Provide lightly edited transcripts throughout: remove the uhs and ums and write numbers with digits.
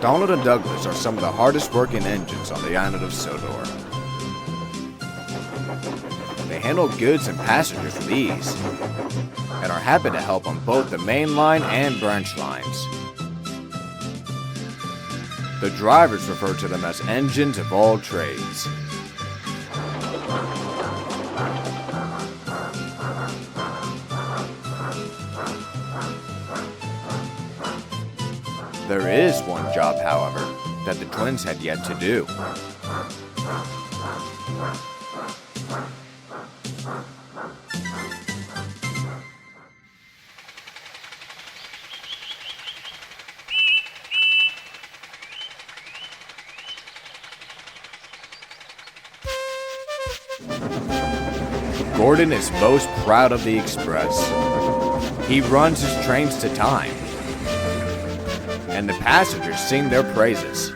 Donald and Douglas are some of the hardest working engines on the island of Sodor. They handle goods and passengers with ease, and are happy to help on both the main line and branch lines. The drivers refer to them as engines of all trades. There is one job, however, that the twins had yet to do. Gordon is most proud of the Express. He runs his trains to time, and the passengers sing their praises.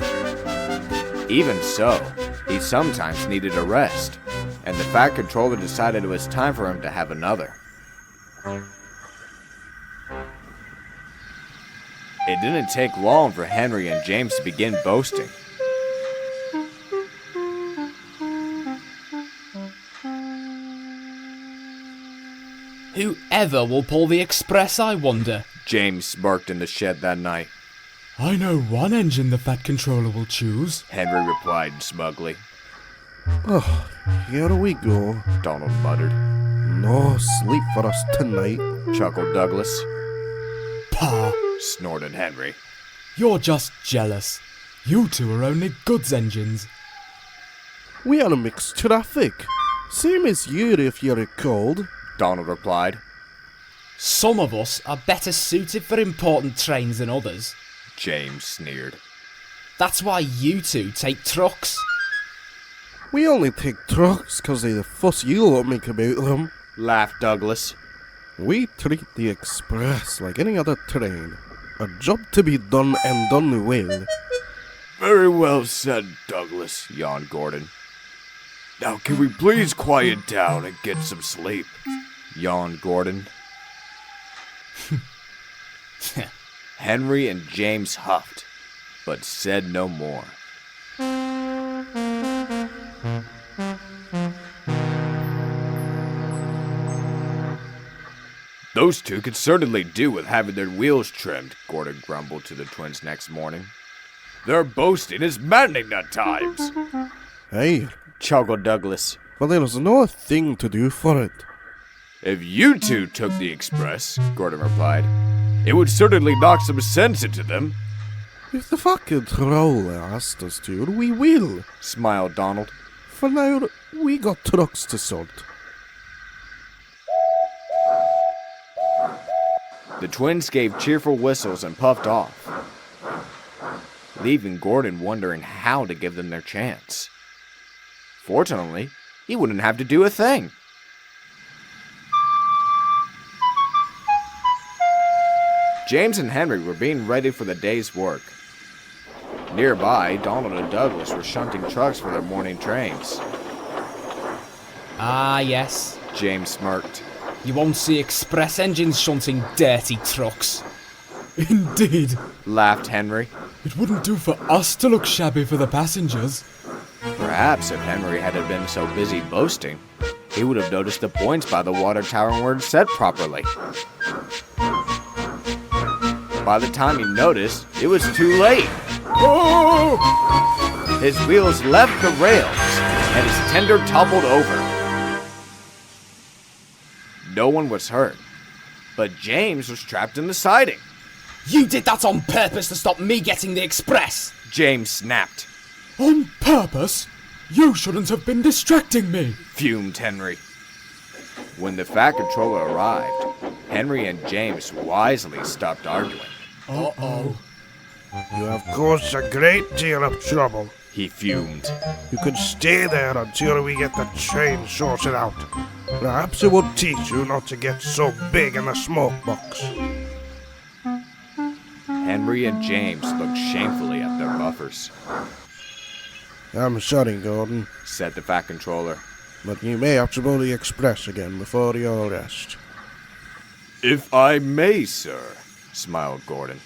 Even so, he sometimes needed a rest, and the Fat Controller decided it was time for him to have another. It didn't take long for Henry and James to begin boasting. Whoever will pull the Express, I wonder? James smirked in the shed that night. I know one engine the Fat Controller will choose, Henry replied smugly. Oh, here we go. Donald muttered. No sleep for us tonight, Chuckled Douglas. Pah, Snorted Henry. you're just jealous. You two are only goods engines. We are mixed traffic. Same as you if you're cold. Donald replied. Some of us are better suited for important trains than others. James sneered. That's why you two take trucks. We only take trucks 'cause of the fuss you lot make about them. Laughed Douglas. We treat the Express like any other train. A job to be done and done well. Very well said, Douglas, yawned Gordon. Now can we please quiet down and get some sleep? Yawned Gordon. Henry and James huffed, but said no more. Those two could certainly do with having their wheels trimmed, Gordon grumbled to the twins next morning. Their boasting is maddening at times. Hey, Chuckled Douglas. but there's no thing to do for it. If you two took the Express, Gordon replied, it would certainly knock some sense into them. If the Fat Controller asked us to, we will. Smiled Donald. For now, we got trucks to sort. The twins gave cheerful whistles and puffed off, leaving Gordon wondering how to give them their chance. Fortunately, he wouldn't have to do a thing. James and Henry were being ready for the day's work. Nearby, Donald and Douglas were shunting trucks for their morning trains. Ah, yes. James smirked. You won't see express engines shunting dirty trucks. Indeed. Laughed Henry. It wouldn't do for us to look shabby for the passengers. Perhaps if Henry hadn't been so busy boasting, he would have noticed the points by the water tower weren't set properly. By the time he noticed, it was too late. Oh! His wheels left the rails, and his tender toppled over. No one was hurt, but James was trapped in the siding. You did that on purpose to stop me getting the express! James snapped. On purpose? You shouldn't have been distracting me. Fumed Henry. When the Fat Controller arrived, Henry and James wisely stopped arguing. Uh-oh. You have caused a great deal of trouble. He fumed. You could stay there until we get the train sorted out. Perhaps it will teach you not to get so big in the smoke box. Henry and James looked shamefully at their buffers. I'm sorry, Gordon, Said the Fat Controller. but you may have to board the Express again before your rest. If I may, sir, smiled Gordon.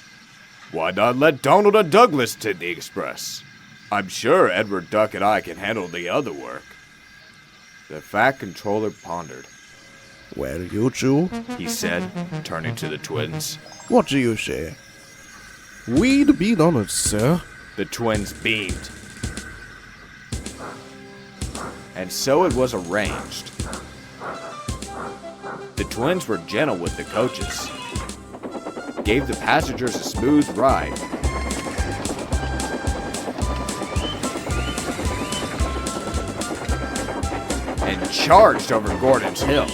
Why not let Donald and Douglas take the express? I'm sure Edward Duck and I can handle the other work. The Fat Controller pondered. Well, you two, He said, turning to the twins. what do you say? We'd be honored, sir. The twins beamed. And so it was arranged. The twins were gentle with the coaches, gave the passengers a smooth ride, and charged over Gordon's Hill.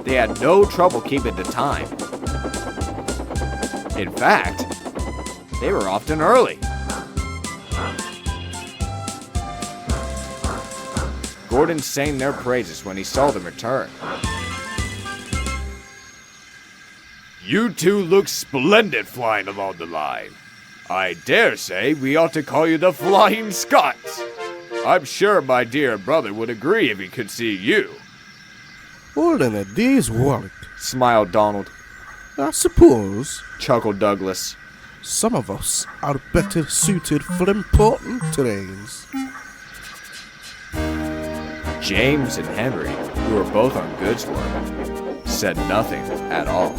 They had no trouble keeping the time. In fact, they were often early. Gordon sang their praises when he saw them return. You two look splendid flying along the line. I dare say we ought to call you the Flying Scots. I'm sure my dear brother would agree if he could see you. All in a day's work. Smiled Donald. I suppose Chuckled Douglas. some of us are better suited for important terrains. James and Henry, who were both on goods work, said nothing at all.